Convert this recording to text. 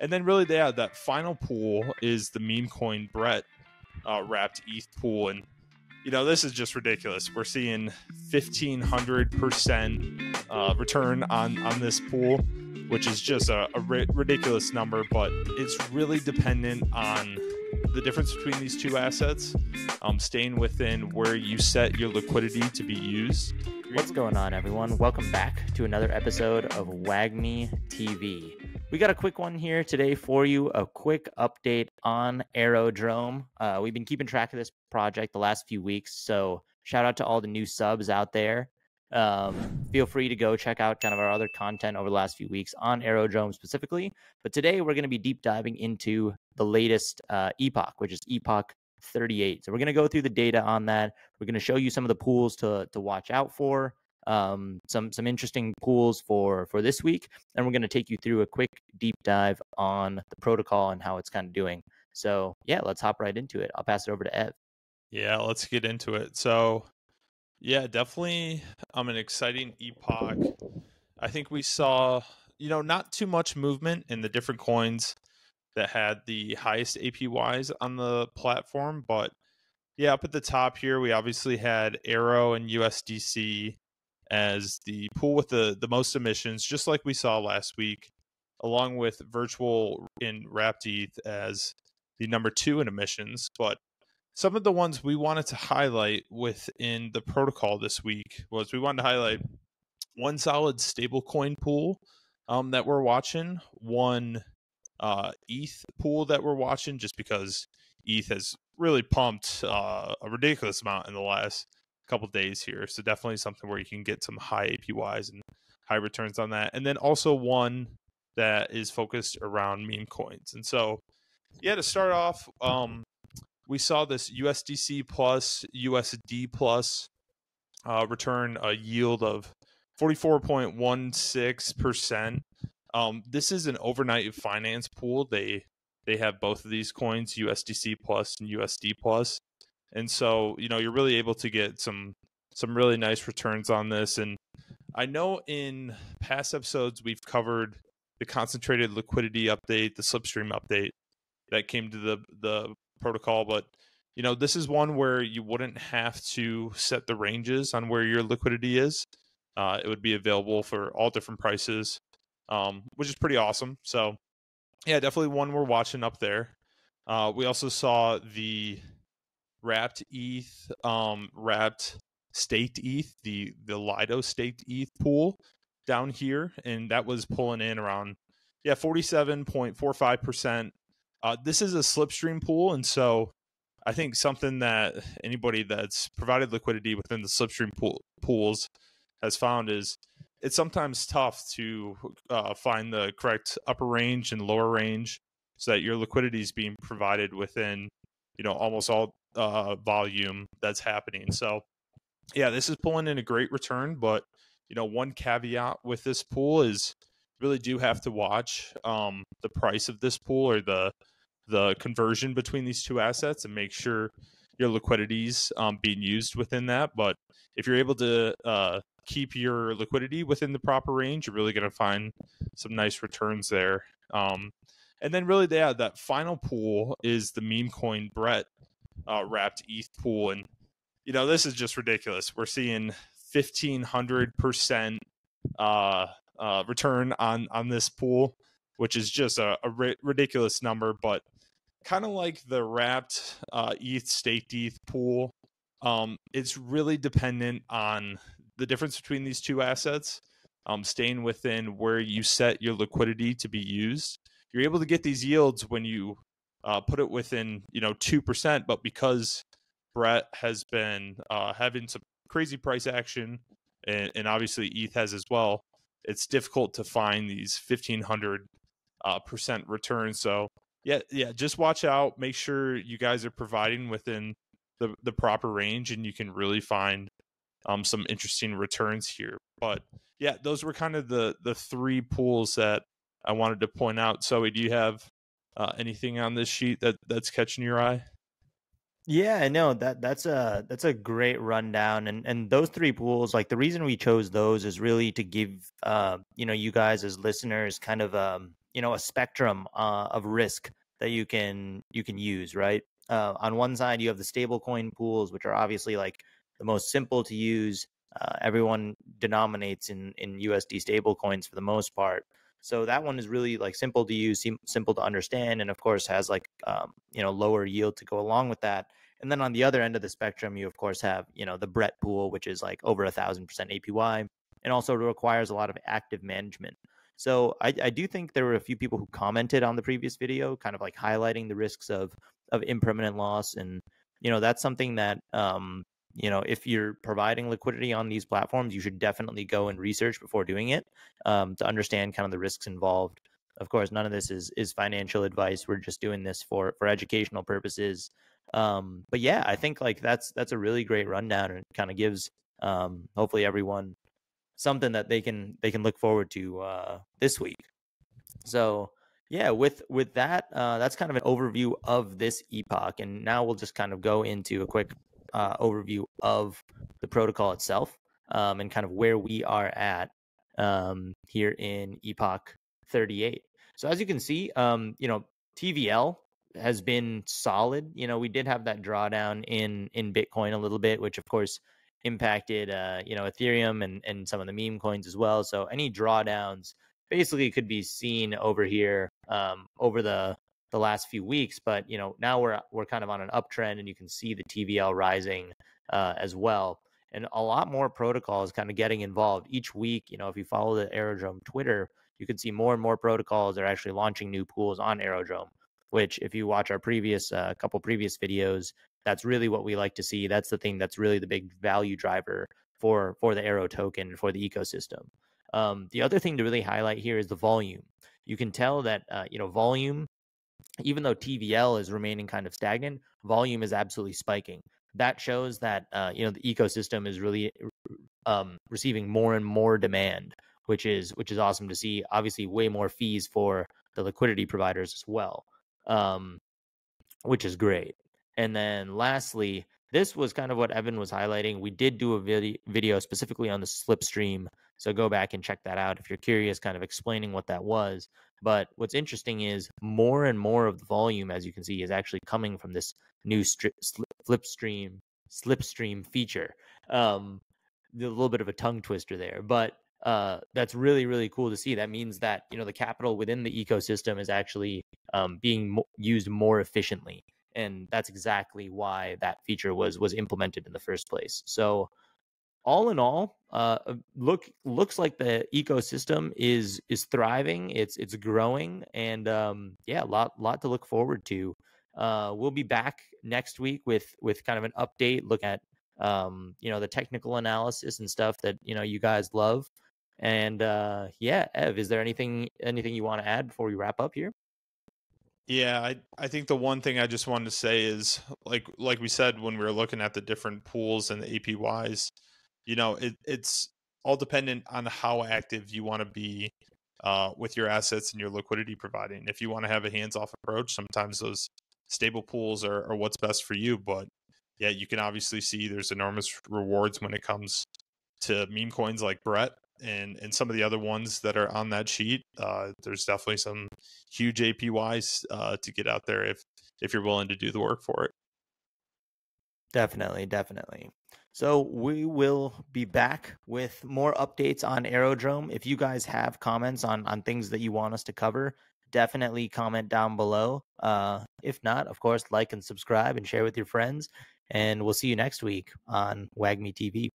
And then really, yeah, that final pool is the meme coin Brett wrapped ETH pool. And, this is just ridiculous. We're seeing 1,500% return on this pool, which is just a ridiculous number, but it's really dependent on the difference between these two assets, staying within where you set your liquidity to be used. What's going on, everyone? Welcome back to another episode of WAGME TV. We got a quick one here today for you, a quick update on Aerodrome. We've been keeping track of this project the last few weeks, so shout out to all the new subs out there. Feel free to go check out kind of our other content over the last few weeks on Aerodrome specifically. But today we're going to be deep diving into the latest Epoch, which is Epoch 38. So we're going to go through the data on that. We're going to show you some of the pools to watch out for, some interesting pools for this week, and we're going to take you through a quick deep dive on the protocol and how it's kind of doing. So yeah, let's hop right into it. I'll pass it over to Ev. Yeah, let's get into it. So yeah, definitely an exciting Epoch. I think we saw, not too much movement in the different coins that had the highest APYs on the platform. But yeah, up at the top here, we obviously had AERO and USDC as the pool with the most emissions, just like we saw last week, along with virtual in wrapped ETH as the number 2 in emissions. But some of the ones we wanted to highlight within the protocol this week was we wanted to highlight one solid stablecoin pool that we're watching, one ETH pool that we're watching, just because ETH has really pumped a ridiculous amount in the last couple days here. So definitely something where you can get some high APYs and high returns on that. And then also one that is focused around meme coins. And so, yeah, to start off, we saw this USDC plus USD plus return a yield of 44.16%. This is an overnight finance pool. They have both of these coins, USDC plus and USD plus. And so, you're really able to get some really nice returns on this. And I know in past episodes, we've covered the concentrated liquidity update, the slipstream update that came to the protocol. But, this is one where you wouldn't have to set the ranges on where your liquidity is. It would be available for all different prices, which is pretty awesome. So, yeah, definitely one we're watching up there. We also saw the wrapped ETH, wrapped staked ETH, the Lido staked ETH pool down here, and that was pulling in around 47.45%. This is a slipstream pool, and so I think something that anybody that's provided liquidity within the slipstream pools has found is it's sometimes tough to find the correct upper range and lower range so that your liquidity is being provided within almost all volume that's happening. So yeah, this is pulling in a great return, but one caveat with this pool is you really do have to watch the price of this pool or the conversion between these two assets and make sure your liquidity's being used within that. But if you're able to keep your liquidity within the proper range, you're really going to find some nice returns there. And then really, that final pool is the meme coin Brett wrapped ETH pool. And, this is just ridiculous. We're seeing 1,500% return on this pool, which is just a ridiculous number. But kind of like the wrapped ETH staked ETH pool, it's really dependent on the difference between these two assets, staying within where you set your liquidity to be used. You're able to get these yields when you put it within 2%, but because Brett has been having some crazy price action, and obviously ETH has as well, it's difficult to find these 1,500% returns. So yeah, just watch out. Make sure you guys are providing within the proper range, and you can really find some interesting returns here. But yeah, those were kind of the 3 pools that I wanted to point out. So do you have anything on this sheet that's catching your eye? Yeah, no, that's a great rundown, and those 3 pools, like the reason we chose those is really to give you guys as listeners kind of a spectrum of risk that you can use, right? On one side, you have the stablecoin pools, which are obviously like the most simple to use. Everyone denominates in USD stablecoins for the most part. So that one is really like simple to use, simple to understand, and of course has like lower yield to go along with that. And then on the other end of the spectrum, you of course have the Brett pool, which is like over 1,000% APY, and also requires a lot of active management. So I do think there were a few people who commented on the previous video, kind of like highlighting the risks of impermanent loss, and that's something that if you're providing liquidity on these platforms, you should definitely go and research before doing it, to understand kind of the risks involved. Of course, none of this is financial advice. We're just doing this for educational purposes. But yeah, I think like that's a really great rundown, and it kind of gives hopefully everyone something that they can look forward to this week. So yeah, with that, that's kind of an overview of this epoch, and now we'll just kind of go into a quick overview of the protocol itself, and kind of where we are at here in Epoch 38. So as you can see, TVL has been solid. We did have that drawdown in Bitcoin a little bit, which of course impacted Ethereum and some of the meme coins as well. So any drawdowns basically could be seen over here over the last few weeks, but now we're kind of on an uptrend, and you can see the TVL rising as well, and a lot more protocols kind of getting involved each week. If you follow the Aerodrome Twitter, you can see more and more protocols are actually launching new pools on Aerodrome, which if you watch our previous couple previous videos, that's really what we like to see. That's the thing that's really the big value driver for the AERO token, for the ecosystem. The other thing to really highlight here is the volume. You can tell that volume, even though TVL is remaining kind of stagnant, volume is absolutely spiking. That shows that the ecosystem is really receiving more and more demand, which is awesome to see. Obviously, way more fees for the liquidity providers as well, which is great. And then lastly, this was kind of what Evan was highlighting. We did do a video specifically on the slipstream, so go back and check that out if you're curious, kind of explaining what that was. But what's interesting is more and more of the volume, as you can see, is actually coming from this new slipstream feature. A little bit of a tongue twister there, but that's really, really cool to see. That means that the capital within the ecosystem is actually being used more efficiently, and that's exactly why that feature was implemented in the first place. So all in all, looks like the ecosystem is thriving. It's growing, and yeah, lot to look forward to. We'll be back next week with kind of an update, look at the technical analysis and stuff that you guys love. And yeah, Ev, is there anything you want to add before we wrap up here? Yeah, I think the one thing I just wanted to say is like we said when we were looking at the different pools and the APYs, it's all dependent on how active you want to be with your assets and your liquidity providing. If you want to have a hands-off approach, sometimes those stable pools are what's best for you. But yeah, you can obviously see there's enormous rewards when it comes to meme coins like Brett and some of the other ones that are on that sheet. There's definitely some huge APYs to get out there if you're willing to do the work for it. Definitely. So we will be back with more updates on Aerodrome. If you guys have comments on things that you want us to cover, definitely comment down below. If not, of course, like and subscribe and share with your friends. And we'll see you next week on WAGMI TV.